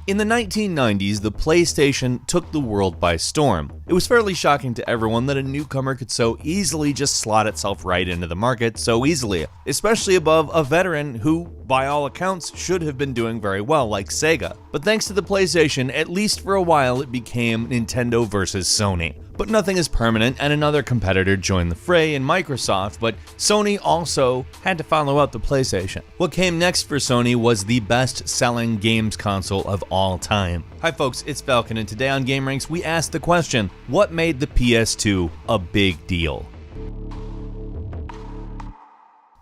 In the 1990s, the PlayStation took the world by storm. It was fairly shocking to everyone that a newcomer could so easily just slot itself right into the market so easily, especially above a veteran who, by all accounts, should have been doing very well, like Sega. But thanks to the PlayStation, at least for a while, it became Nintendo versus Sony. But nothing is permanent, and another competitor joined the fray in Microsoft, but Sony also had to follow up the PlayStation. What came next for Sony was the best-selling games console of all time. Hi folks, it's Falcon, and today on gameranx we asked the question, what made the PS2 a big deal?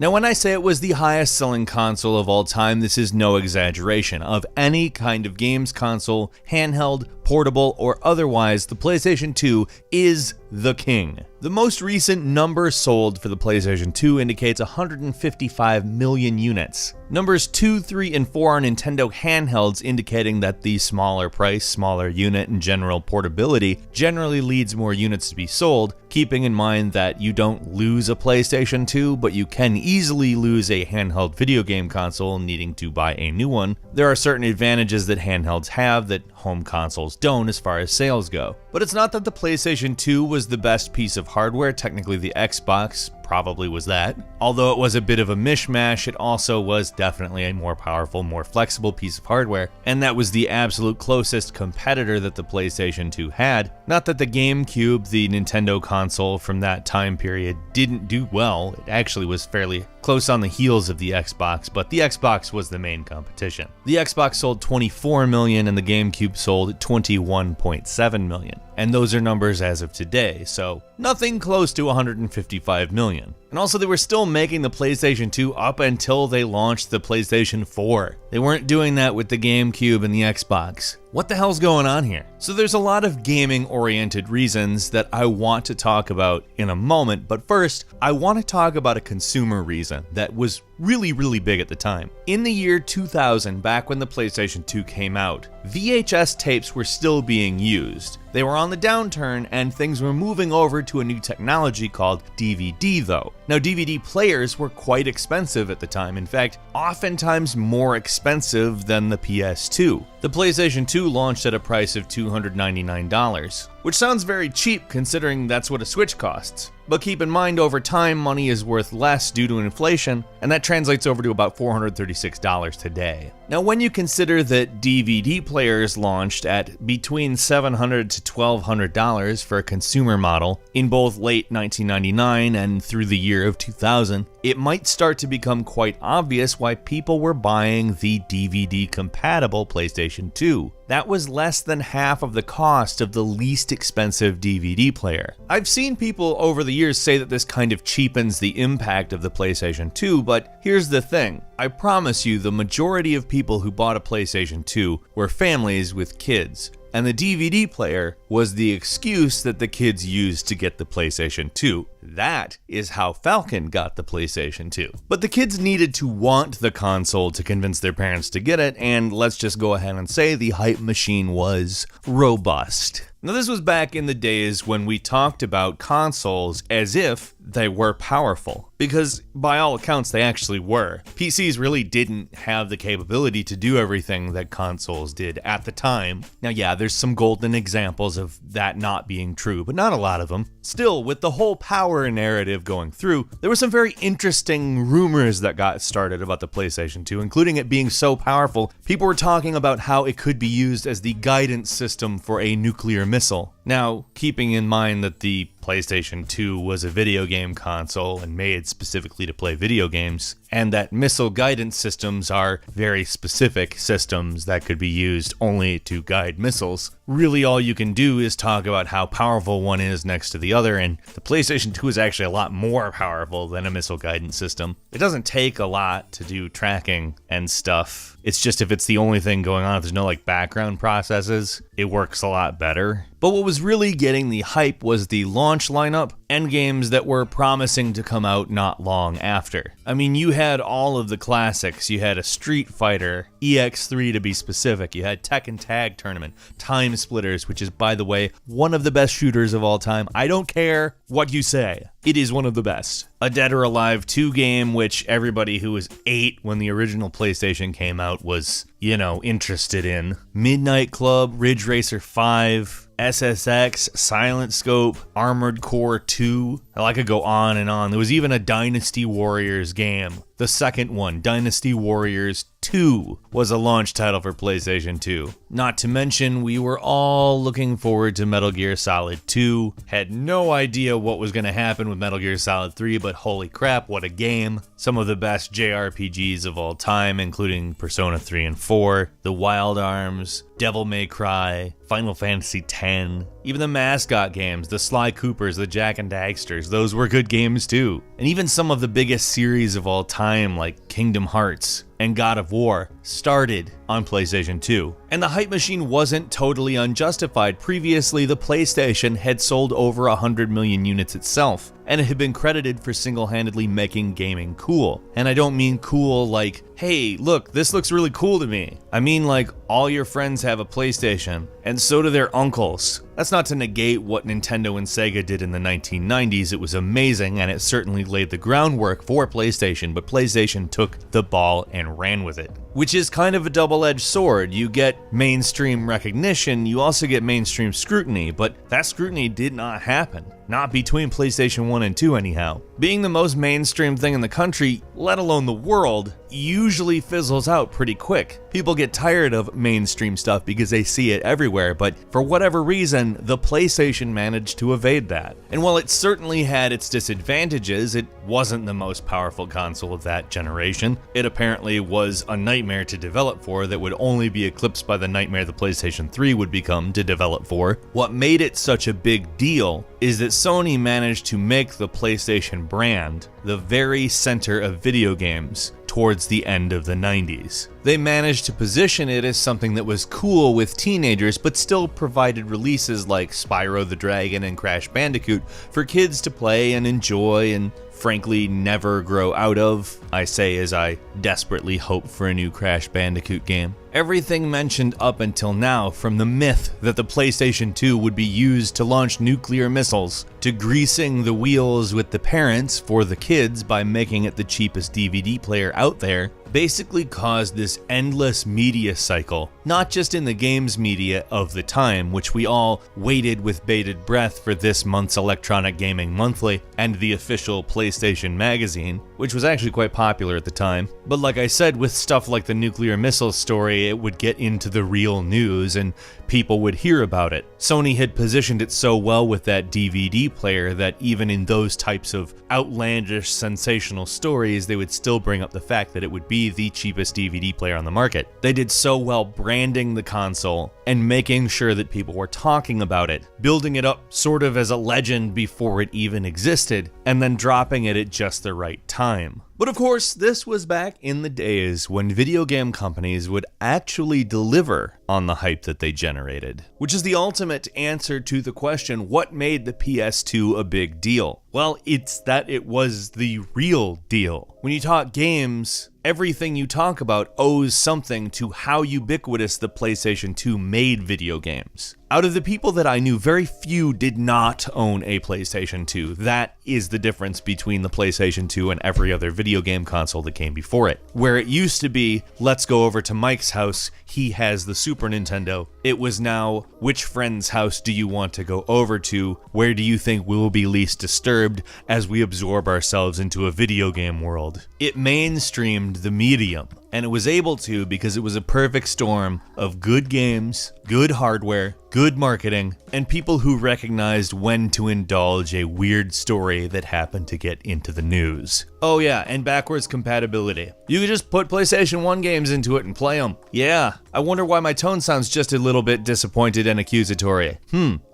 Now, when I say it was the highest selling console of all time, this is no exaggeration. Of any kind of games console, handheld, portable, or otherwise, the PlayStation 2 is the king. The most recent number sold for the PlayStation 2 indicates 155 million units. Numbers 2, 3, and 4 are Nintendo handhelds, indicating that the smaller price, smaller unit, and general portability generally leads more units to be sold, keeping in mind that you don't lose a PlayStation 2, but you can easily lose a handheld video game console needing to buy a new one. There are certain advantages that handhelds have that home consoles don't as far as sales go. But it's not that the PlayStation 2 was the best piece of hardware. Technically, the Xbox probably was that. Although it was a bit of a mishmash, it also was definitely a more powerful, more flexible piece of hardware, and that was the absolute closest competitor that the PlayStation 2 had. Not that the GameCube, the Nintendo console from that time period, didn't do well. It actually was fairly close on the heels of the Xbox, but the Xbox was the main competition. The Xbox sold 24 million and the GameCube sold 21.7 million. And those are numbers as of today, so nothing close to 155 million. And also, they were still making the PlayStation 2 up until they launched the PlayStation 4. They weren't doing that with the GameCube and the Xbox. What the hell's going on here? So there's a lot of gaming-oriented reasons that I want to talk about in a moment, but first, I want to talk about a consumer reason that was really big at the time. In the year 2000, back when the PlayStation 2 came out, VHS tapes were still being used. They were on the downturn and things were moving over to a new technology called DVD though. Now DVD players were quite expensive at the time, in fact, oftentimes more expensive than the PS2. The PlayStation 2 launched at a price of $299, which sounds very cheap considering that's what a Switch costs. But keep in mind, over time, money is worth less due to inflation, and that translates over to about $436 today. Now, when you consider that DVD players launched at between $700 to $1,200 for a consumer model in both late 1999 and through the year of 2000, it might start to become quite obvious why people were buying the DVD-compatible PlayStation 2. That was less than half of the cost of the least expensive DVD player. I've seen people over the years say that this kind of cheapens the impact of the PlayStation 2, but here's the thing. I promise you the majority of people who bought a PlayStation 2 were families with kids. And the DVD player was the excuse that the kids used to get the PlayStation 2. That is how Falcon got the PlayStation 2. But the kids needed to want the console to convince their parents to get it, and let's just go ahead and say the hype machine was robust. Now, this was back in the days when we talked about consoles as if they were powerful, because by all accounts they actually were. PCs really didn't have the capability to do everything that consoles did at the time. Now yeah, there's some golden examples of that not being true, but not a lot of them. Still, with the whole power narrative going through, there were some very interesting rumors that got started about the PlayStation 2, including it being so powerful, people were talking about how it could be used as the guidance system for a nuclear missile. Now, keeping in mind that the PlayStation 2 was a video game console and made specifically to play video games, and that missile guidance systems are very specific systems that could be used only to guide missiles, really all you can do is talk about how powerful one is next to the other, and the PlayStation 2 is actually a lot more powerful than a missile guidance system. It doesn't take a lot to do tracking and stuff. It's just if it's the only thing going on, if there's no like background processes, it works a lot better. But what was really getting the hype was the launch lineup and games that were promising to come out not long after. I mean, you had all of the classics. You had a Street Fighter, EX3 to be specific. You had Tekken Tag Tournament, Time Splitters, which is, by the way, one of the best shooters of all time. I don't care what you say. It is one of the best. A Dead or Alive 2 game, which everybody who was 8 when the original PlayStation came out was, interested in. Midnight Club, Ridge Racer 5, SSX, Silent Scope, Armored Core 2. I could go on and on. There was even a Dynasty Warriors game. The second one, Dynasty Warriors 2, was a launch title for PlayStation 2. Not to mention, we were all looking forward to Metal Gear Solid 2. Had no idea what was going to happen with Metal Gear Solid 3, but holy crap, what a game. Some of the best JRPGs of all time, including Persona 3 and 4, The Wild Arms, Devil May Cry, Final Fantasy X, even the mascot games, the Sly Coopers, the Jak and Daxters, those were good games too. And even some of the biggest series of all time, like Kingdom Hearts and God of War, started on PlayStation 2. And the hype machine wasn't totally unjustified. Previously, the PlayStation had sold over 100 million units itself, and it had been credited for single-handedly making gaming cool. And I don't mean cool like, hey, look, this looks really cool to me. I mean like, all your friends have a PlayStation, and so do their uncles. That's not to negate what Nintendo and Sega did in the 1990s. It was amazing, and it certainly laid the groundwork for PlayStation, but PlayStation took the ball and ran with it. Which is kind of a double-edged sword. You get mainstream recognition, you also get mainstream scrutiny, but that scrutiny did not happen. Not between PlayStation 1 and 2 anyhow. Being the most mainstream thing in the country, let alone the world, usually fizzles out pretty quick. People get tired of mainstream stuff because they see it everywhere, but for whatever reason, the PlayStation managed to evade that. And while it certainly had its disadvantages, it wasn't the most powerful console of that generation. It apparently was a nightmare to develop for that would only be eclipsed by the nightmare the PlayStation 3 would become to develop for. What made it such a big deal is that Sony managed to make the PlayStation brand the very center of video games towards the end of the 90s. They managed to position it as something that was cool with teenagers, but still provided releases like Spyro the Dragon and Crash Bandicoot for kids to play and enjoy and frankly never grow out of, I say as I desperately hope for a new Crash Bandicoot game. Everything mentioned up until now, from the myth that the PlayStation 2 would be used to launch nuclear missiles, to greasing the wheels with the parents for the kids by making it the cheapest DVD player out there, basically caused this endless media cycle, not just in the games media of the time, which we all waited with bated breath for this month's Electronic Gaming Monthly and the official PlayStation magazine, which was actually quite popular at the time. But like I said, with stuff like the nuclear missile story, it would get into the real news and people would hear about it. Sony had positioned it so well with that DVD player that even in those types of outlandish, sensational stories, they would still bring up the fact that it would be the cheapest DVD player on the market. They did so well branding the console and making sure that people were talking about it, building it up sort of as a legend before it even existed, and then dropping it at just the right time. But of course, this was back in the days when video game companies would actually deliver on the hype that they generated, which is the ultimate answer to the question, what made the PS2 a big deal? Well, it's that it was the real deal. When you talk games, everything you talk about owes something to how ubiquitous the PlayStation 2 made video games. Out of the people that I knew, very few did not own a PlayStation 2. That is the difference between the PlayStation 2 and every other video game console that came before it. Where it used to be, let's go over to Mike's house, he has the Super Nintendo. It was now, which friend's house do you want to go over to? Where do you think we will be least disturbed as we absorb ourselves into a video game world? It mainstreamed the medium. And it was able to because it was a perfect storm of good games, good hardware, good marketing, and people who recognized when to indulge a weird story that happened to get into the news. Oh yeah, and backwards compatibility. You could just put PlayStation 1 games into it and play them. Yeah, I wonder why my tone sounds just a little bit disappointed and accusatory.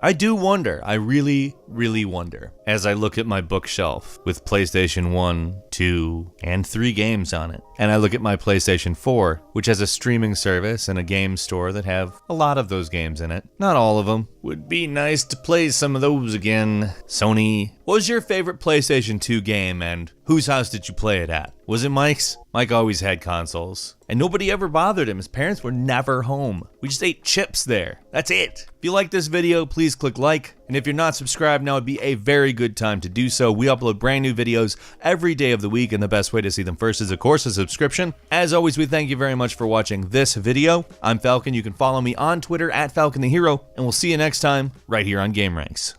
I do wonder. I really wonder. As I look at my bookshelf with PlayStation 1, 2, and 3 games on it, and I look at my PlayStation 4, which has a streaming service and a game store that have a lot of those games in it. Not all of them. Would be nice to play some of those again. Sony, what was your favorite PlayStation 2 game and whose house did you play it at? Was it Mike's? Mike always had consoles. And nobody ever bothered him. His parents were never home. We just ate chips there. That's it. If you like this video, please click like. And if you're not subscribed, now would be a very good time to do so. We upload brand new videos every day of the week, and the best way to see them first is, of course, a subscription. As always, we thank you very much for watching this video. I'm Falcon. You can follow me on Twitter at Falcon the Hero, and we'll see you next time right here on gameranx.